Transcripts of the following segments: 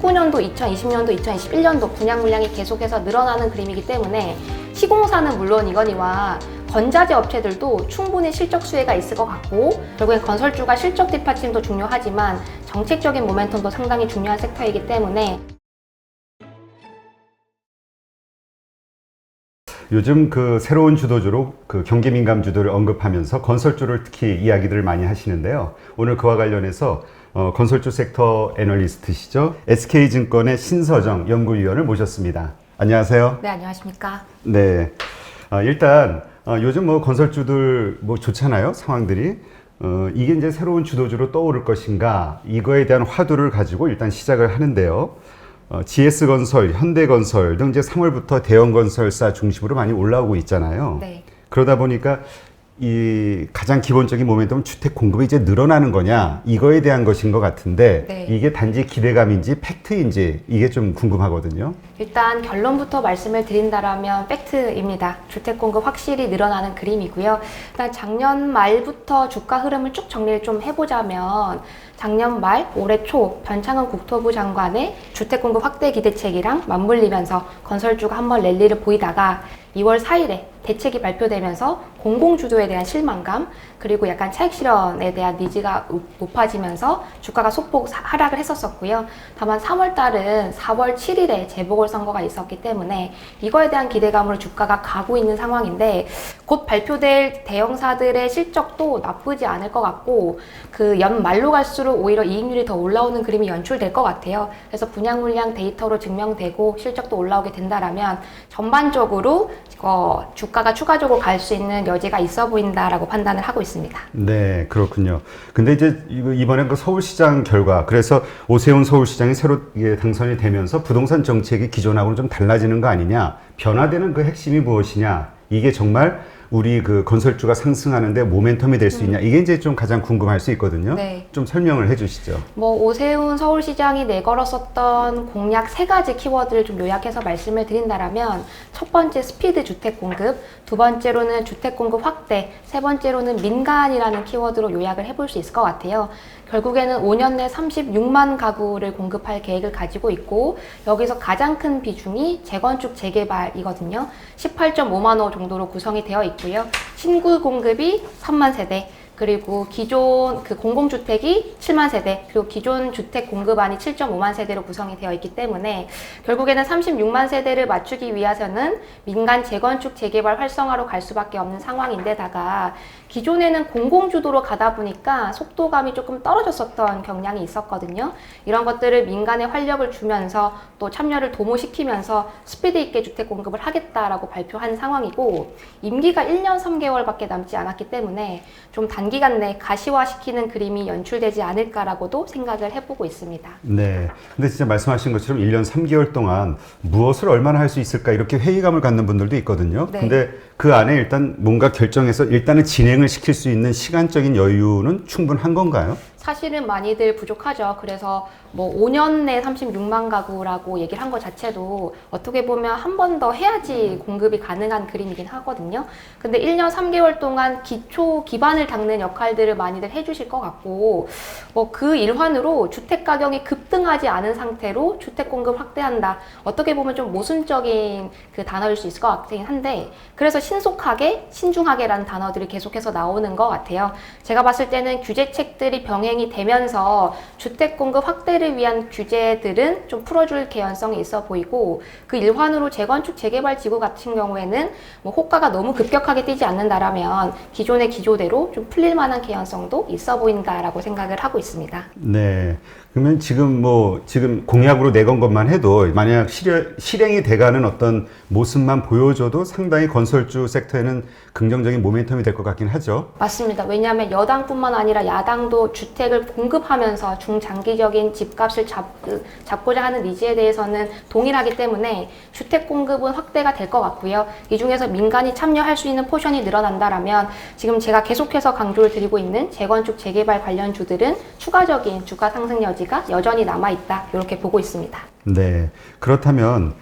2019년도, 2020년도, 2021년도 분양 물량이 계속해서 늘어나는 그림이기 때문에 시공사는 물론이거니와 건자재 업체들도 충분히 실적 수혜가 있을 것 같고, 결국엔 건설주가 실적 뒷받침도 중요하지만 정책적인 모멘텀도 상당히 중요한 섹터이기 때문에 요즘 그 새로운 주도주로 그 경기 민감 주도를 언급하면서 건설주를 특히 이야기들을 많이 하시는데요. 오늘 그와 관련해서 건설주 섹터 애널리스트시죠. SK증권의 신서정 연구위원을 모셨습니다. 안녕하세요. 네, 안녕하십니까. 네. 일단 요즘 뭐 건설주들 뭐 좋잖아요. 상황들이. 이게 이제 새로운 주도주로 떠오를 것인가, 이거에 대한 화두를 가지고 일단 시작을 하는데요. GS건설, 현대건설 등 이제 3월부터 대형건설사 중심으로 많이 올라오고 있잖아요. 네. 그러다 보니까 이 가장 기본적인 모멘텀은 주택 공급이 이제 늘어나는 거냐, 이거에 대한 것인 것 같은데, 네. 이게 단지 기대감인지 팩트인지 이게 좀 궁금하거든요. 일단 결론부터 말씀을 드린다면 팩트입니다. 주택 공급 확실히 늘어나는 그림이고요. 일단 작년 말부터 주가 흐름을 쭉 정리를 좀 해보자면, 작년 말, 올해 초 변창흠 국토부 장관의 주택 공급 확대 기대책이랑 맞물리면서 건설주가 한번 랠리를 보이다가 2월 4일에 대책이 발표되면서 공공주도에 대한 실망감, 그리고 약간 차익 실현에 대한 니즈가 높아지면서 주가가 소폭 하락을 했었고요. 다만 3월 달은 4월 7일에 재보궐선거가 있었기 때문에 이거에 대한 기대감으로 주가가 가고 있는 상황인데, 곧 발표될 대형사들의 실적도 나쁘지 않을 것 같고, 그 연말로 갈수록 오히려 이익률이 더 올라오는 그림이 연출될 것 같아요. 그래서 분양 물량 데이터로 증명되고 실적도 올라오게 된다라면 전반적으로 주가가 추가적으로 갈 수 있는 여지가 있어 보인다라고 판단을 하고 있습니다. 네, 그렇군요. 근데 이제 이번에 그 서울시장 결과, 그래서 오세훈 서울시장이 새로 당선이 되면서 부동산 정책이 기존하고는 좀 달라지는 거 아니냐, 변화되는 그 핵심이 무엇이냐, 이게 정말 우리 그 건설주가 상승하는데 모멘텀이 될 수 있냐, 이게 이제 좀 가장 궁금할 수 있거든요. 네. 좀 설명을 해주시죠. 오세훈 서울시장이 내걸었었던 공약 3가지 키워드를 좀 요약해서 말씀을 드린다면, 첫 번째 스피드 주택 공급, 두 번째로는 주택 공급 확대, 세 번째로는 민간이라는 키워드로 요약을 해볼 수 있을 것 같아요. 결국에는 5년 내 36만 가구를 공급할 계획을 가지고 있고, 여기서 가장 큰 비중이 재건축 재개발이거든요. 18.5만 호 정도로 구성이 되어 있고요. 신구 공급이 3만 세대, 그리고 기존 그 공공주택이 7만 세대, 그리고 기존 주택 공급안이 7.5만 세대로 구성이 되어 있기 때문에 결국에는 36만 세대를 맞추기 위해서는 민간 재건축 재개발 활성화로 갈 수밖에 없는 상황인데다가, 기존에는 공공주도로 가다 보니까 속도감이 조금 떨어졌었던 경향이 있었거든요. 이런 것들을 민간에 활력을 주면서 또 참여를 도모시키면서 스피드 있게 주택 공급을 하겠다라고 발표한 상황이고, 임기가 1년 3개월밖에 남지 않았기 때문에 좀 단기간 내 가시화시키는 그림이 연출되지 않을까라고도 생각을 해보고 있습니다. 네. 근데 진짜 말씀하신 것처럼 1년 3개월 동안 무엇을 얼마나 할 수 있을까, 이렇게 회의감을 갖는 분들도 있거든요. 네. 근데 그 안에 일단 뭔가 결정해서 일단은 진행을 시킬 수 있는 시간적인 여유는 충분한 건가요? 사실은 많이들 부족하죠. 그래서 5년 내 36만 가구라고 얘기를 한 것 자체도 어떻게 보면 한 번 더 해야지 공급이 가능한 그림이긴 하거든요. 근데 1년 3개월 동안 기반을 닦는 역할들을 많이들 해주실 것 같고, 그 일환으로 주택 가격이 급등하지 않은 상태로 주택 공급 확대한다. 어떻게 보면 좀 모순적인 그 단어일 수 있을 것 같긴 한데, 그래서 신속하게, 신중하게라는 단어들이 계속해서 나오는 것 같아요. 제가 봤을 때는 규제책들이 병행이 되면서 주택 공급 확대를 위한 규제들은 좀 풀어줄 개연성이 있어 보이고, 그 일환으로 재건축 재개발 지구 같은 경우에는 호가가 너무 급격하게 뛰지 않는다라면 기존의 기조대로 좀 풀릴 만한 개연성도 있어 보인다라고 생각을 하고 있습니다. 네. 그러면 지금 지금 공약으로 내건 것만 해도 만약 실행이 돼가는 어떤 모습만 보여줘도 상당히 건설주 섹터에는 긍정적인 모멘텀이 될 것 같긴 하죠. 맞습니다. 왜냐하면 여당뿐만 아니라 야당도 주택을 공급하면서 중장기적인 집값을 잡고자 하는 니즈에 대해서는 동일하기 때문에 주택 공급은 확대가 될 것 같고요. 이 중에서 민간이 참여할 수 있는 포션이 늘어난다라면 지금 제가 계속해서 강조를 드리고 있는 재건축 재개발 관련 주들은 추가적인 주가 상승 여지가 여전히 남아있다, 이렇게 보고 있습니다. 네. 그렇다면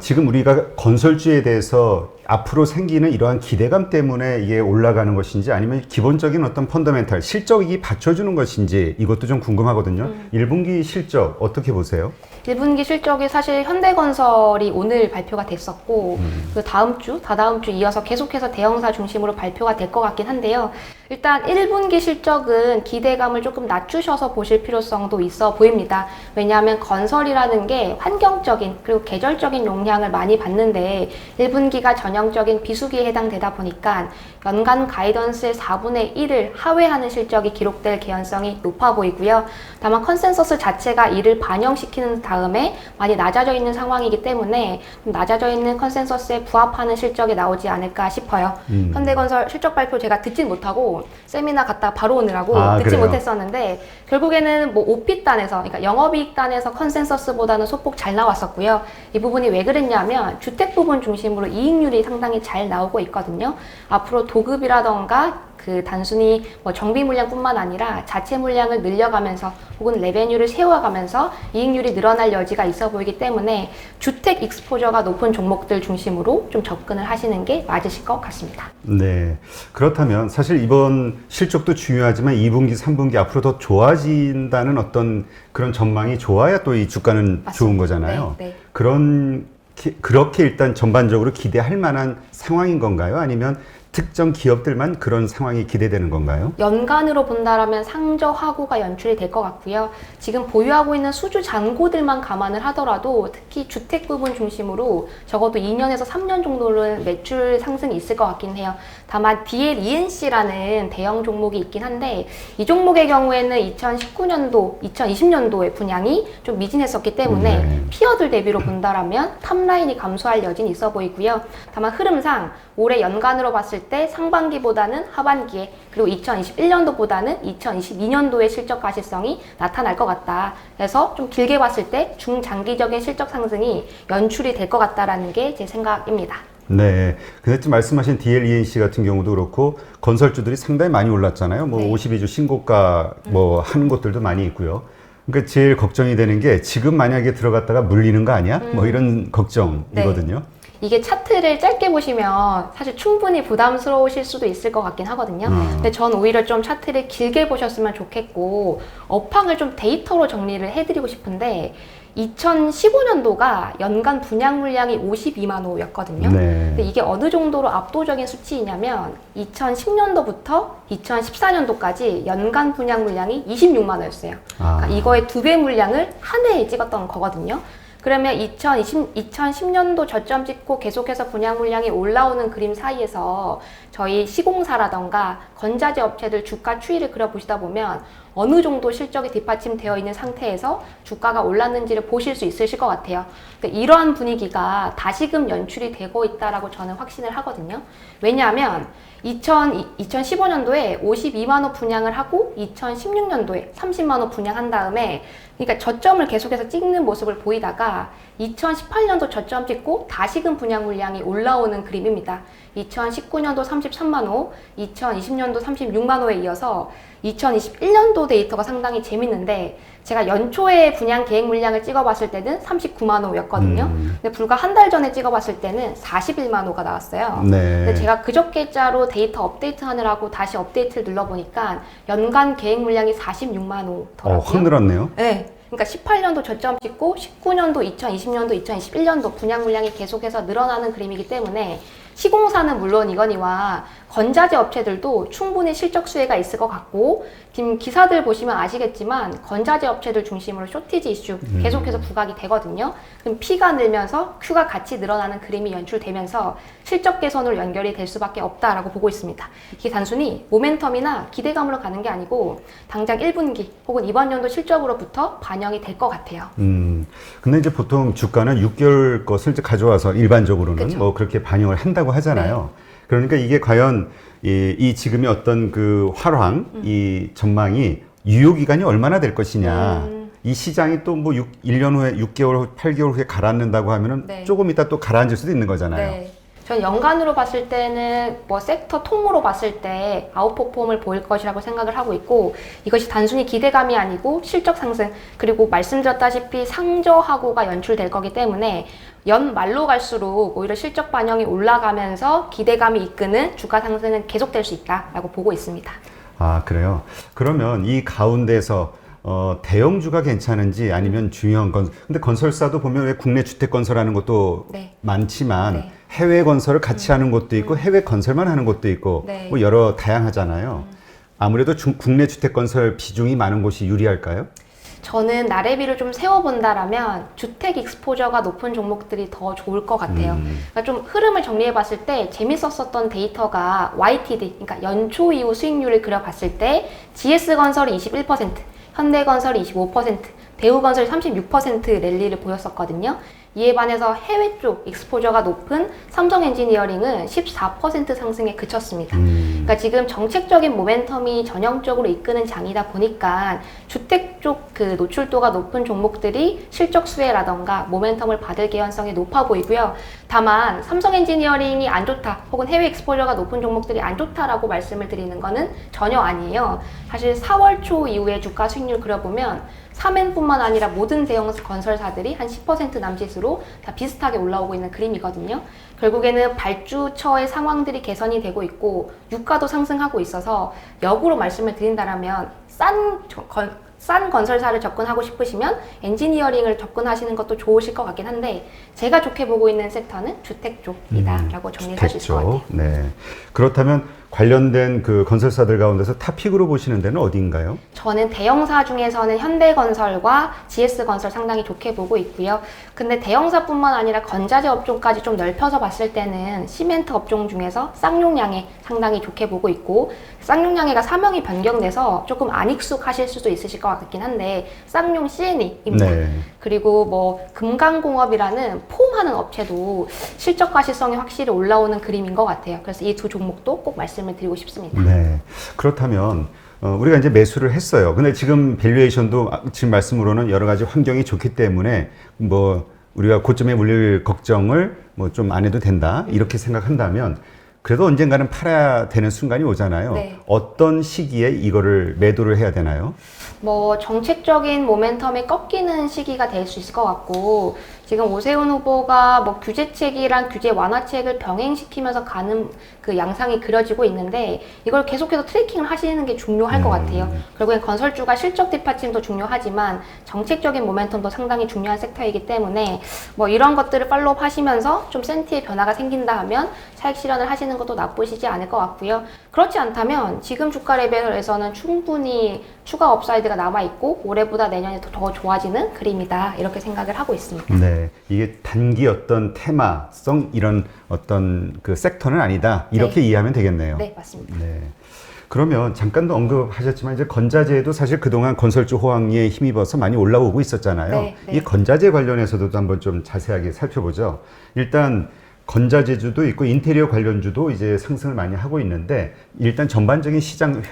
지금 우리가 건설주에 대해서 앞으로 생기는 이러한 기대감 때문에 이게 올라가는 것인지, 아니면 기본적인 어떤 펀더멘탈, 실적이 받쳐주는 것인지, 이것도 좀 궁금하거든요. 1분기 실적 어떻게 보세요? 1분기 실적이 사실 현대건설이 오늘 발표가 됐었고 그 다음 주, 다다음 주 이어서 계속해서 대형사 중심으로 발표가 될 것 같긴 한데요. 일단 1분기 실적은 기대감을 조금 낮추셔서 보실 필요성도 있어 보입니다. 왜냐하면 건설이라는 게 환경적인 그리고 계절적인 영향을 많이 받는데 1분기가 전형적인 비수기에 해당되다 보니까 연간 가이던스의 4분의 1을 하회하는 실적이 기록될 개연성이 높아 보이고요. 다만 컨센서스 자체가 이를 반영시키는 다음에 많이 낮아져 있는 상황이기 때문에 좀 낮아져 있는 컨센서스에 부합하는 실적이 나오지 않을까 싶어요. 현대건설 실적 발표 제가 듣진 못하고 세미나 갔다 바로 오느라고 듣지 그래요? 못했었는데 결국에는 뭐 OP단에서 그러니까 영업이익단에서 컨센서스보다는 소폭 잘 나왔었고요. 이 부분이 왜 그랬냐면 주택 부분 중심으로 이익률이 상당히 잘 나오고 있거든요. 앞으로 도급이라던가 그 단순히 뭐 정비 물량뿐만 아니라 자체 물량을 늘려가면서 혹은 레베뉴를 세워가면서 이익률이 늘어날 여지가 있어 보이기 때문에 주택 익스포저가 높은 종목들 중심으로 좀 접근을 하시는 게 맞으실 것 같습니다. 네. 그렇다면 사실 이번 실적도 중요하지만 2분기, 3분기 앞으로 더 좋아진다는 어떤 그런 전망이 좋아야 또 이 주가는 맞습니다. 좋은 거잖아요. 네, 네. 그렇게 일단 전반적으로 기대할 만한 상황인 건가요? 아니면 특정 기업들만 그런 상황이 기대되는 건가요? 연간으로 본다라면 상저 하고가 연출이 될 것 같고요. 지금 보유하고 있는 수주 잔고들만 감안을 하더라도 특히 주택 부분 중심으로 적어도 2년에서 3년 정도는 매출 상승이 있을 것 같긴 해요. 다만 DL-ENC라는 대형 종목이 있긴 한데 이 종목의 경우에는 2019년도, 2020년도의 분양이 좀 미진했었기 때문에 피어들 대비로 본다라면 탑라인이 감소할 여진이 있어 보이고요. 다만 흐름상 올해 연간으로 봤을 때 상반기보다는 하반기에 그리고 2021년도보다는 2022년도의 실적 가시성이 나타날 것 같다. 그래서 좀 길게 봤을 때 중장기적인 실적 상승이 연출이 될 것 같다라는 게 제 생각입니다. 네. 근데 지금 말씀하신 DL-ENC 같은 경우도 그렇고 건설주들이 상당히 많이 올랐잖아요. 뭐 네. 52주 신고가 뭐 하는 곳들도 많이 있고요. 그러니까 제일 걱정이 되는 게 지금 만약에 들어갔다가 물리는 거 아니야? 뭐 이런 걱정이거든요. 이게 차트를 짧게 보시면 사실 충분히 부담스러우실 수도 있을 것 같긴 하거든요. 근데 전 오히려 좀 차트를 길게 보셨으면 좋겠고 업황을 좀 데이터로 정리를 해드리고 싶은데 2015년도가 연간 분양 물량이 52만 호였거든요. 네. 근데 이게 어느 정도로 압도적인 수치이냐면 2010년도부터 2014년도까지 연간 분양 물량이 26만 호였어요. 그러니까 이거의 2배 물량을 한 해에 찍었던 거거든요. 그러면 2010년도 저점 찍고 계속해서 분양 물량이 올라오는 그림 사이에서 저희 시공사라던가 건자재 업체들 주가 추이를 그려보시다 보면 어느 정도 실적이 뒷받침되어 있는 상태에서 주가가 올랐는지를 보실 수 있으실 것 같아요. 그러니까 이러한 분위기가 다시금 연출이 되고 있다라고 저는 확신을 하거든요. 왜냐하면 2015년도에 52만 호 분양을 하고 2016년도에 30만 호 분양한 다음에 그러니까 저점을 계속해서 찍는 모습을 보이다가 2018년도 저점 찍고 다시금 분양 물량이 올라오는 그림입니다. 2019년도 33만 호, 2020년도 36만 호에 이어서 2021년도 데이터가 상당히 재밌는데 제가 연초에 분양 계획 물량을 찍어봤을 때는 39만 호였거든요. 근데 불과 한 달 전에 찍어봤을 때는 41만 호가 나왔어요. 네. 근데 제가 그저께자로 데이터 업데이트 하느라고 다시 업데이트를 눌러보니까 연간 계획 물량이 46만 호더라고요. 확 늘었네요. 네. 그러니까 18년도 저점 찍고 19년도, 2020년도, 21년도 분양 물량이 계속해서 늘어나는 그림이기 때문에 시공사는 물론 이거니와 건자재 업체들도 충분히 실적 수혜가 있을 것 같고 지금 기사들 보시면 아시겠지만 건자재 업체들 중심으로 쇼티지 이슈 계속해서 부각이 되거든요. 그럼 P가 늘면서 Q가 같이 늘어나는 그림이 연출되면서 실적 개선으로 연결이 될 수밖에 없다라고 보고 있습니다. 이게 단순히 모멘텀이나 기대감으로 가는 게 아니고 당장 1분기 혹은 이번 연도 실적으로부터 반영이 될 것 같아요. 근데 이제 보통 주가는 6개월 것을 이제 가져와서 일반적으로는 그쵸. 뭐 그렇게 반영을 한다고 하잖아요. 그러니까 이게 과연 이 지금의 어떤 그 활황, 이 전망이 유효 기간이 얼마나 될 것이냐. 이 시장이 또 뭐 1년 후에 6개월 후, 8개월 후에 가라앉는다고 하면은 네. 조금 이따 또 가라앉을 수도 있는 거잖아요. 네. 전 연간으로 봤을 때는 뭐 섹터 통으로 봤을 때 아웃퍼폼을 보일 것이라고 생각을 하고 있고 이것이 단순히 기대감이 아니고 실적 상승 그리고 말씀드렸다시피 상저하고가 연출될 거기 때문에 연 말로 갈수록 오히려 실적 반영이 올라가면서 기대감이 이끄는 주가 상승은 계속될 수 있다라고 보고 있습니다. 아, 그래요? 그러면 이 가운데서 대형주가 괜찮은지 아니면 중요한 근데 건설사도 보면 왜 국내 주택 건설하는 것도 네. 많지만 네. 해외 건설을 같이 하는 곳도 있고 해외 건설만 하는 곳도 있고 네. 뭐 여러 다양하잖아요. 아무래도 국내 주택 건설 비중이 많은 곳이 유리할까요? 저는 나래비를 좀 세워본다라면 주택 익스포저가 높은 종목들이 더 좋을 것 같아요. 그러니까 좀 흐름을 정리해 봤을 때 재밌었었던 데이터가 YTD, 그러니까 연초 이후 수익률을 그려봤을 때 GS건설이 21%, 현대건설이 25%, 대우건설이 36% 랠리를 보였었거든요. 이에 반해서 해외 쪽 익스포저가 높은 삼성엔지니어링은 14% 상승에 그쳤습니다. 그러니까 지금 정책적인 모멘텀이 전형적으로 이끄는 장이다 보니까 주택 쪽 그 노출도가 높은 종목들이 실적 수혜라던가 모멘텀을 받을 개연성이 높아 보이고요. 다만 삼성엔지니어링이 안 좋다 혹은 해외 익스포저가 높은 종목들이 안 좋다라고 말씀을 드리는 거는 전혀 아니에요. 사실 4월 초 이후에 주가 수익률 그려보면 3N뿐만 아니라 모든 대형 건설사들이 한 10% 남짓으로 다 비슷하게 올라오고 있는 그림이거든요. 결국에는 발주처의 상황들이 개선이 되고 있고 유가도 상승하고 있어서 역으로 말씀을 드린다면 싼 건설사를 접근하고 싶으시면 엔지니어링을 접근하시는 것도 좋으실 것 같긴 한데 제가 좋게 보고 있는 섹터는 주택 쪽이다라고 정리할 수 있을 것 같아요. 네. 그렇다면 관련된 그 건설사들 가운데서 탑픽으로 보시는 데는 어디인가요? 저는 대형사 중에서는 현대건설과 GS건설 상당히 좋게 보고 있고요. 근데 대형사뿐만 아니라 건자재 업종까지 좀 넓혀서 봤을 때는 시멘트 업종 중에서 쌍용양해 상당히 좋게 보고 있고 쌍용양해가 사명이 변경돼서 조금 안 익숙하실 수도 있으실 것 같긴 한데 쌍용 CNE입니다. 네. 그리고 뭐 금강공업이라는 폼하는 업체도 실적 가시성이 확실히 올라오는 그림인 것 같아요. 그래서 이 두 종목도 꼭 말씀을 드리고 싶습니다. 네. 그렇다면 우리가 이제 매수를 했어요. 근데 지금 밸류에이션도 지금 말씀으로는 여러 가지 환경이 좋기 때문에 뭐 우리가 고점에 물릴 걱정을 뭐 좀 안 해도 된다 이렇게 생각한다면 그래도 언젠가는 팔아야 되는 순간이 오잖아요. 네. 어떤 시기에 이거를 매도를 해야 되나요? 뭐 정책적인 모멘텀이 꺾이는 시기가 될 수 있을 것 같고 지금 오세훈 후보가 뭐 규제책이랑 규제 완화책을 병행시키면서 가는 그 양상이 그려지고 있는데 이걸 계속해서 트래킹을 하시는 게 중요할 것 같아요. 결국엔 건설주가 실적 뒷받침도 중요하지만 정책적인 모멘텀도 상당히 중요한 섹터이기 때문에 뭐 이런 것들을 팔로우 하시면서 좀 센티의 변화가 생긴다 하면 차익 실현을 하시는 것도 나쁘시지 않을 것 같고요. 그렇지 않다면 지금 주가 레벨에서는 충분히 추가 업사이드가 남아있고 올해보다 내년에 더 좋아지는 그림이다 이렇게 생각을 하고 있습니다. 네. 이게 단기 어떤 테마성 이런 어떤 그 섹터는 아니다. 이렇게 네. 이해하면 되겠네요. 네, 맞습니다. 네. 그러면 잠깐도 언급하셨지만 이제 건자재도 사실 그동안 건설주 호황에 힘입어서 많이 올라오고 있었잖아요. 네, 네. 이 건자재 관련해서도 한번 좀 자세하게 살펴보죠. 일단 건자재주도 있고 인테리어 관련주도 이제 상승을 많이 하고 있는데 일단 전반적인 시장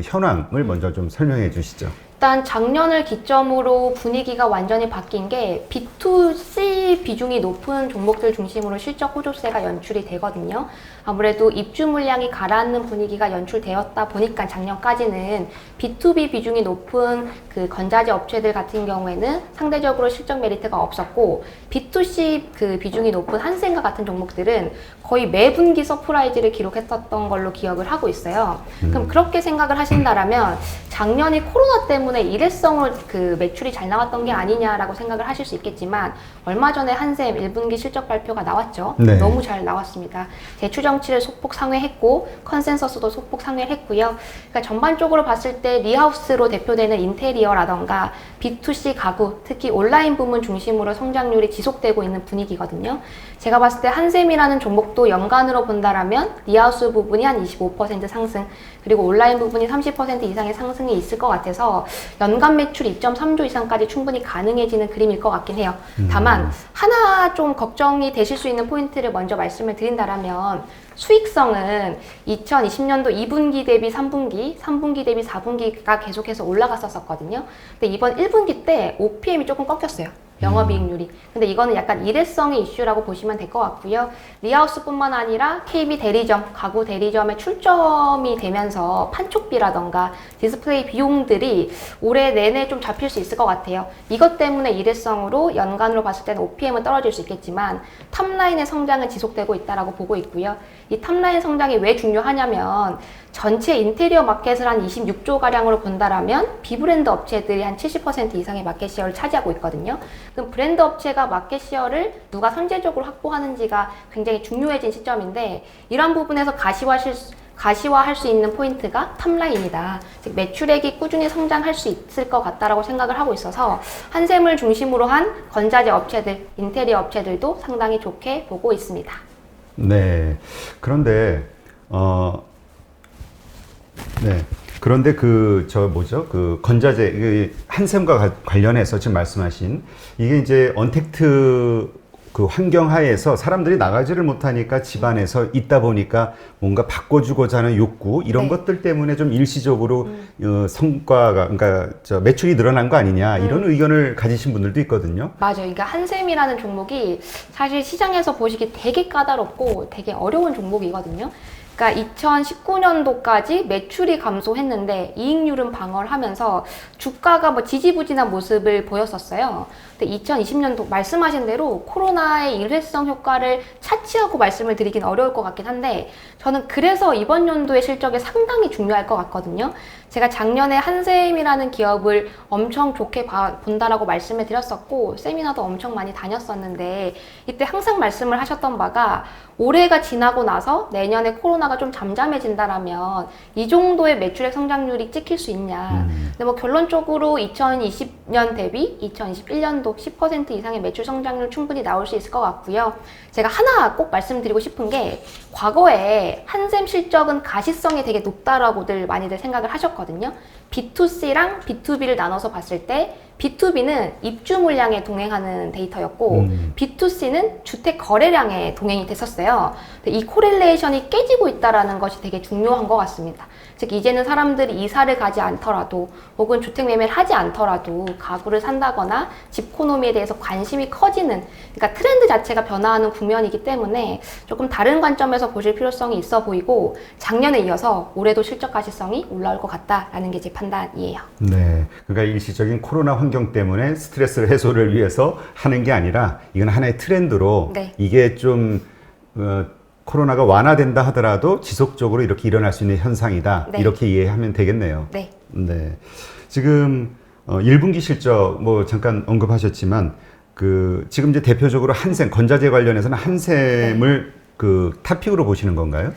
현황을 먼저 좀 설명해 주시죠. 일단 작년을 기점으로 분위기가 완전히 바뀐 게 B2C 비중이 높은 종목들 중심으로 실적 호조세가 연출이 되거든요. 아무래도 입주 물량이 가라앉는 분위기가 연출되었다 보니까 작년까지는 B2B 비중이 높은 그 건자재 업체들 같은 경우에는 상대적으로 실적 메리트가 없었고 B2C 그 비중이 높은 한센과 같은 종목들은 거의 매 분기 서프라이즈를 기록했었던 걸로 기억을 하고 있어요. 그럼 그렇게 생각을 하신다라면 작년이 코로나 때문에 일회성으로 그 매출이 잘 나왔던 게 아니냐라고 생각을 하실 수 있겠지만 얼마 전에 한샘 1분기 실적 발표가 나왔죠. 네. 너무 잘 나왔습니다. 제추정치를 소폭 상회했고 컨센서스도 소폭 상회를 했고요. 그러니까 전반적으로 봤을 때 리하우스로 대표되는 인테리어라던가 B2C 가구, 특히 온라인 부문 중심으로 성장률이 지속되고 있는 분위기거든요. 제가 봤을 때 한샘이라는 종목도 연간으로 본다라면 리하우스 부분이 한 25% 상승, 그리고 온라인 부분이 30% 이상의 상승이 있을 것 같아서 연간 매출 2.3조 이상까지 충분히 가능해지는 그림일 것 같긴 해요. 다만 하나 좀 걱정이 되실 수 있는 포인트를 먼저 말씀을 드린다라면 수익성은 2020년도 2분기 대비 3분기, 3분기 대비 4분기가 계속해서 올라갔었거든요. 근데 이번 1분기 때 OPM이 조금 꺾였어요. 영업이익률이. 근데 이거는 약간 일회성의 이슈라고 보시면 될 것 같고요. 리하우스뿐만 아니라 KB 대리점, 가구 대리점에 출점이 되면서 판촉비라던가 디스플레이 비용들이 올해 내내 좀 잡힐 수 있을 것 같아요. 이것 때문에 일회성으로 연간으로 봤을 때는 OPM은 떨어질 수 있겠지만 탑라인의 성장은 지속되고 있다라고 보고 있고요. 이 탑라인 성장이 왜 중요하냐면 전체 인테리어 마켓을 한 26조 가량으로 본다라면 비브랜드 업체들이 한 70% 이상의 마켓 시어를 차지하고 있거든요. 그럼 브랜드 업체가 마켓 시어를 누가 선제적으로 확보하는지가 굉장히 중요해진 시점인데 이런 부분에서 가시화할 수 있는 포인트가 탑라인이다. 즉 매출액이 꾸준히 성장할 수 있을 것 같다라고 생각을 하고 있어서 한샘을 중심으로 한 건자재 업체들, 인테리어 업체들도 상당히 좋게 보고 있습니다. 네. 그런데 네. 그런데 그 건자재 한샘과 관련해서 지금 말씀하신 이게 이제 언택트 그 환경 하에서 사람들이 나가지를 못하니까 집안에서 있다 보니까 뭔가 바꿔주고자 하는 욕구 이런 네. 것들 때문에 좀 일시적으로 성과가 그러니까 매출이 늘어난 거 아니냐 이런 의견을 가지신 분들도 있거든요. 맞아요. 그러니까 한샘이라는 종목이 사실 시장에서 보시기 되게 까다롭고 되게 어려운 종목이거든요. 그러니까 2019년도까지 매출이 감소했는데 이익률은 방어를 하면서 주가가 뭐 지지부진한 모습을 보였었어요. 근데 2020년도 말씀하신 대로 코로나의 일회성 효과를 차치하고 말씀을 드리긴 어려울 것 같긴 한데 저는 그래서 이번 연도의 실적이 상당히 중요할 것 같거든요. 제가 작년에 한샘이라는 기업을 엄청 좋게 본다라고 말씀을 드렸었고 세미나도 엄청 많이 다녔었는데 이때 항상 말씀을 하셨던 바가 올해가 지나고 나서 내년에 코로나가 좀 잠잠해진다라면 이 정도의 매출액 성장률이 찍힐 수 있냐. 근데 뭐 결론적으로 2020년 대비 2021년도 10% 이상의 매출 성장률 충분히 나올 수 있을 것 같고요. 제가 하나 꼭 말씀드리고 싶은 게 과거에 한샘 실적은 가시성이 되게 높다라고들 많이들 생각을 하셨거든요. B2C랑 B2B를 나눠서 봤을 때 B2B는 입주 물량에 동행하는 데이터였고 B2C는 주택 거래량에 동행이 됐었어요. 근데 이 코릴레이션이 깨지고 있다는 것이 되게 중요한 것 같습니다. 즉 이제는 사람들이 이사를 가지 않더라도 혹은 주택 매매를 하지 않더라도 가구를 산다거나 집코노미에 대해서 관심이 커지는 그러니까 트렌드 자체가 변화하는 국면이기 때문에 조금 다른 관점에서 보실 필요성이 있어 보이고 작년에 이어서 올해도 실적 가시성이 올라올 것 같다라는 게 제 판단이에요. 네. 그러니까 일시적인 코로나 환경 때문에 스트레스 해소를 위해서 하는 게 아니라 이건 하나의 트렌드로 네. 이게 좀 코로나가 완화된다 하더라도 지속적으로 이렇게 일어날 수 있는 현상이다. 네. 이렇게 이해하면 되겠네요. 네. 네. 지금 1분기 실적 뭐 잠깐 언급하셨지만 지금 이제 대표적으로 한샘 건자재 관련해서는 한샘을 그 탑픽으로 보시는 건가요?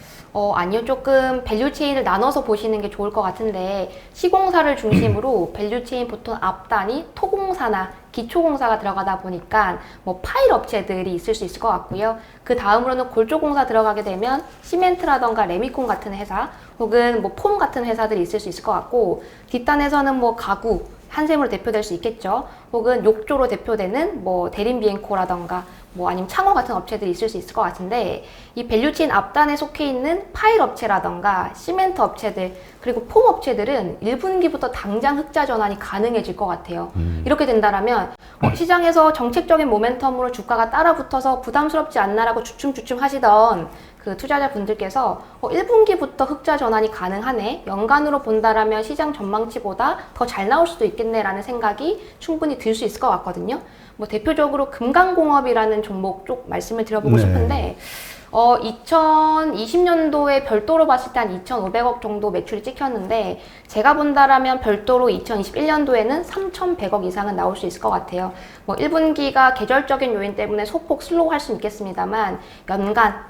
아니요. 조금 밸류체인을 나눠서 보시는 게 좋을 것 같은데 시공사를 중심으로 밸류체인 보통 앞단이 토공사나 기초공사가 들어가다 보니까 뭐 파일 업체들이 있을 수 있을 것 같고요. 그 다음으로는 골조공사 들어가게 되면 시멘트라던가 레미콘 같은 회사 혹은 뭐 폼 같은 회사들이 있을 수 있을 것 같고 뒷단에서는 뭐 가구 한샘으로 대표될 수 있겠죠. 혹은 욕조로 대표되는 뭐 대림비엔코라던가 뭐 아니면 창호 같은 업체들이 있을 수 있을 것 같은데 이 밸류체인 앞단에 속해 있는 파일 업체라던가 시멘트 업체들 그리고 폼 업체들은 1분기부터 당장 흑자 전환이 가능해질 것 같아요. 이렇게 된다라면 시장에서 정책적인 모멘텀으로 주가가 따라붙어서 부담스럽지 않나라고 주춤주춤 하시던 그 투자자분들께서 1분기부터 흑자 전환이 가능하네. 연간으로 본다라면 시장 전망치보다 더 잘 나올 수도 있겠네라는 생각이 충분히 들 수 있을 것 같거든요. 뭐 대표적으로 금강공업이라는 종목 쪽 말씀을 드려보고 네. 싶은데 2020년도에 별도로 봤을 때 한 2,500억 정도 매출이 찍혔는데 제가 본다라면 별도로 2021년도에는 3,100억 이상은 나올 수 있을 것 같아요. 뭐 1분기가 계절적인 요인 때문에 소폭 슬로우 할 수는 있겠습니다만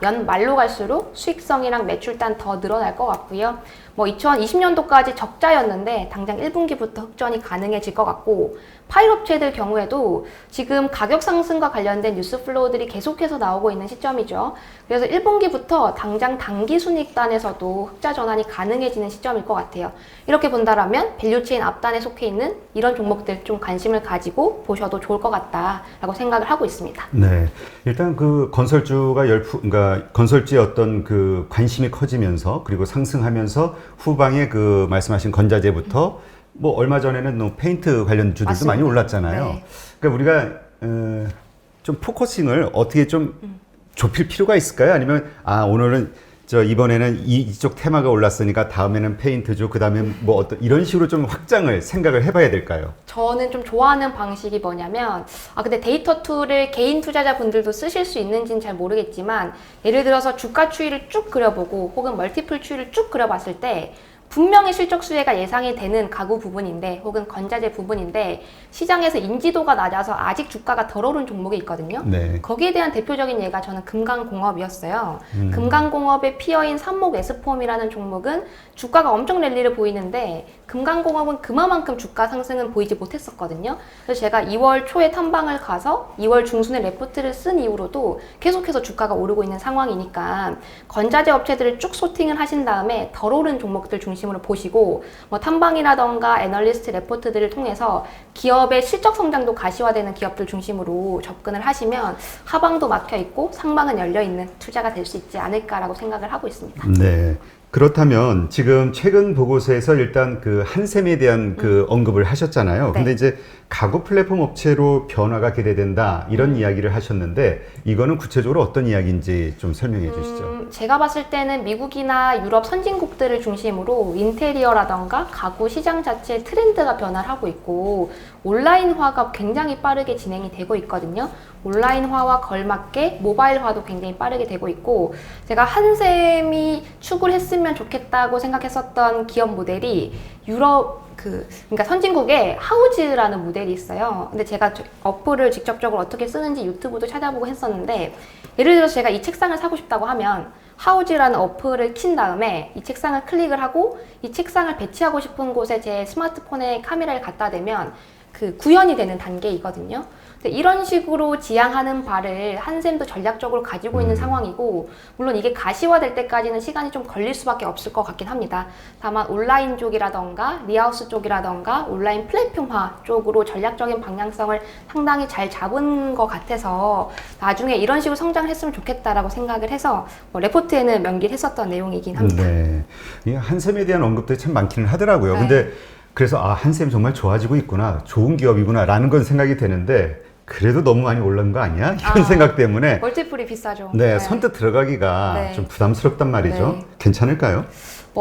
연 말로 갈수록 수익성이랑 매출단 더 늘어날 것 같고요. 뭐 2020년도까지 적자였는데 당장 1분기부터 흑전이 가능해질 것 같고 파일 업체들 경우에도 지금 가격 상승과 관련된 뉴스 플로우들이 계속해서 나오고 있는 시점이죠. 그래서 1분기부터 당장 단기 순이익단에서도 흑자 전환이 가능해지는 시점일 것 같아요. 이렇게 본다라면 밸류체인 앞단에 속해 있는 이런 종목들 좀 관심을 가지고 보셔도 좋을 것 같다라고 생각을 하고 있습니다. 네. 일단 그 건설주가 그러니까 건설주의 어떤 그 관심이 커지면서 그리고 상승하면서 후방에 그 말씀하신 건자재부터 뭐 얼마 전에는 페인트 관련 주들도 맞습니다. 많이 올랐잖아요. 네. 그러니까 우리가 좀 포커싱을 어떻게 좀 좁힐 필요가 있을까요? 아니면 오늘은 이번에는 이쪽 테마가 올랐으니까 다음에는 페인트죠. 그다음에 뭐 어떤 이런 식으로 좀 확장을 생각을 해봐야 될까요? 저는 좀 좋아하는 방식이 뭐냐면 근데 데이터 툴을 개인 투자자분들도 쓰실 수 있는지는 잘 모르겠지만 예를 들어서 주가 추이를 쭉 그려보고 혹은 멀티플 추이를 쭉 그려봤을 때 분명히 실적 수혜가 예상이 되는 가구 부분인데 혹은 건자재 부분인데 시장에서 인지도가 낮아서 아직 주가가 덜 오른 종목이 있거든요. 네. 거기에 대한 대표적인 예가 저는 금강공업이었어요. 금강공업의 피어인 삼목 S폼이라는 종목은 주가가 엄청 랠리를 보이는데 금강공업은 그만큼 주가 상승은 보이지 못했었거든요. 그래서 제가 2월 초에 탐방을 가서 2월 중순에 레포트를 쓴 이후로도 계속해서 주가가 오르고 있는 상황이니까 건자재 업체들을 쭉 소팅을 하신 다음에 덜 오른 종목들 중심으로 보시고 뭐 탐방이라던가 애널리스트 레포트들을 통해서 기업의 실적 성장도 가시화되는 기업들 중심으로 접근을 하시면 하방도 막혀 있고 상방은 열려 있는 투자가 될 수 있지 않을까라고 생각을 하고 있습니다. 네. 그렇다면 지금 최근 보고서에서 일단 그 한샘에 대한 그 언급을 하셨잖아요. 네. 근데 이제 가구 플랫폼 업체로 변화가 기대된다 이런 이야기를 하셨는데 이거는 구체적으로 어떤 이야기인지 좀 설명해 주시죠. 제가 봤을 때는 미국이나 유럽 선진국들을 중심으로 인테리어라던가 가구 시장 자체의 트렌드가 변화를 하고 있고 온라인화가 굉장히 빠르게 진행이 되고 있거든요. 온라인화와 걸맞게 모바일화도 굉장히 빠르게 되고 있고 제가 한샘이 축을 했으면 좋겠다고 생각했었던 기업 모델이 유럽 그러니까 선진국에 하우즈라는 모델이 있어요. 근데 제가 어플을 직접적으로 어떻게 쓰는지 유튜브도 찾아보고 했었는데 예를 들어서 제가 이 책상을 사고 싶다고 하면 하우즈라는 어플을 킨 다음에 이 책상을 클릭을 하고 이 책상을 배치하고 싶은 곳에 제 스마트폰에 카메라를 갖다 대면 그 구현이 되는 단계이거든요. 이런 식으로 지향하는 바를 한샘도 전략적으로 가지고 있는 상황이고 물론 이게 가시화될 때까지는 시간이 좀 걸릴 수밖에 없을 것 같긴 합니다. 다만 온라인 쪽이라던가 리하우스 쪽이라던가 온라인 플랫폼화 쪽으로 전략적인 방향성을 상당히 잘 잡은 것 같아서 나중에 이런 식으로 성장을 했으면 좋겠다라고 생각을 해서 레포트에는 명기를 했었던 내용이긴 합니다. 네. 이 한샘에 대한 언급들이 참 많기는 하더라고요. 네. 근데 그래서 한샘 정말 좋아지고 있구나. 좋은 기업이구나. 라는 건 생각이 되는데 그래도 너무 많이 올른 거 아니야? 이런 생각 때문에 멀티플이 비싸죠. 네, 선뜻 들어가기가 네. 좀 부담스럽단 말이죠. 네. 괜찮을까요?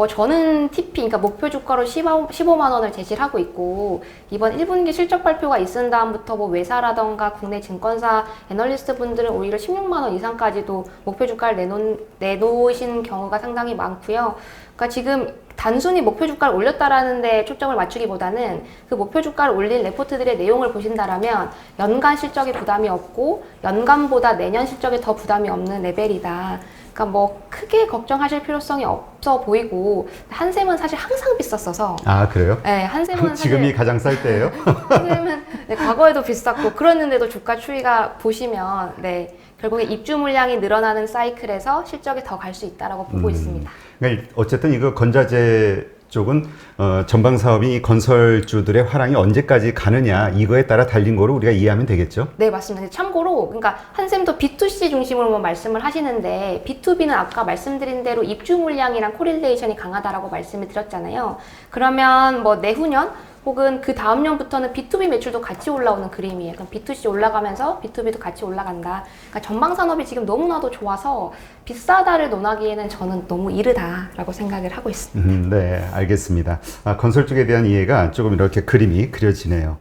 저는 TP, 그러니까 목표 주가로 15만 원을 제시를 하고 있고, 이번 1분기 실적 발표가 있은 다음부터 외사라던가 국내 증권사 애널리스트 분들은 오히려 16만 원 이상까지도 목표 주가를 내놓으신 경우가 상당히 많고요. 그러니까 지금 단순히 목표 주가를 올렸다라는 데 초점을 맞추기보다는 그 목표 주가를 올린 레포트들의 내용을 보신다라면 연간 실적에 부담이 없고 연간보다 내년 실적에 더 부담이 없는 레벨이다. 그러니까 크게 걱정하실 필요성이 없어 보이고 한샘은 사실 항상 비쌌어서 그래요? 네, 한샘은 지금이 사실 가장 쌀 때예요? 한샘은 과거에도 비쌌고 그랬는데도 주가 추이가 보시면 결국에 입주 물량이 늘어나는 사이클에서 실적이 더 갈 수 있다라고 보고 있습니다. 그러니까 어쨌든 이거 건자재 쪽은 전방 사업이 건설주들의 화랑이 언제까지 가느냐 이거에 따라 달린 거로 우리가 이해하면 되겠죠? 네, 맞습니다. 참고로 그러니까 한샘도 B2C 중심으로 말씀을 하시는데 B2B는 아까 말씀드린 대로 입주 물량이랑 코릴레이션이 강하다라고 말씀을 드렸잖아요. 그러면 내후년 혹은 그 다음 년부터는 B2B 매출도 같이 올라오는 그림이에요. 그럼 B2C 올라가면서 B2B도 같이 올라간다. 그러니까 전방 산업이 지금 너무나도 좋아서 비싸다를 논하기에는 저는 너무 이르다라고 생각을 하고 있습니다. 네, 알겠습니다. 건설 쪽에 대한 이해가 조금 이렇게 그림이 그려지네요.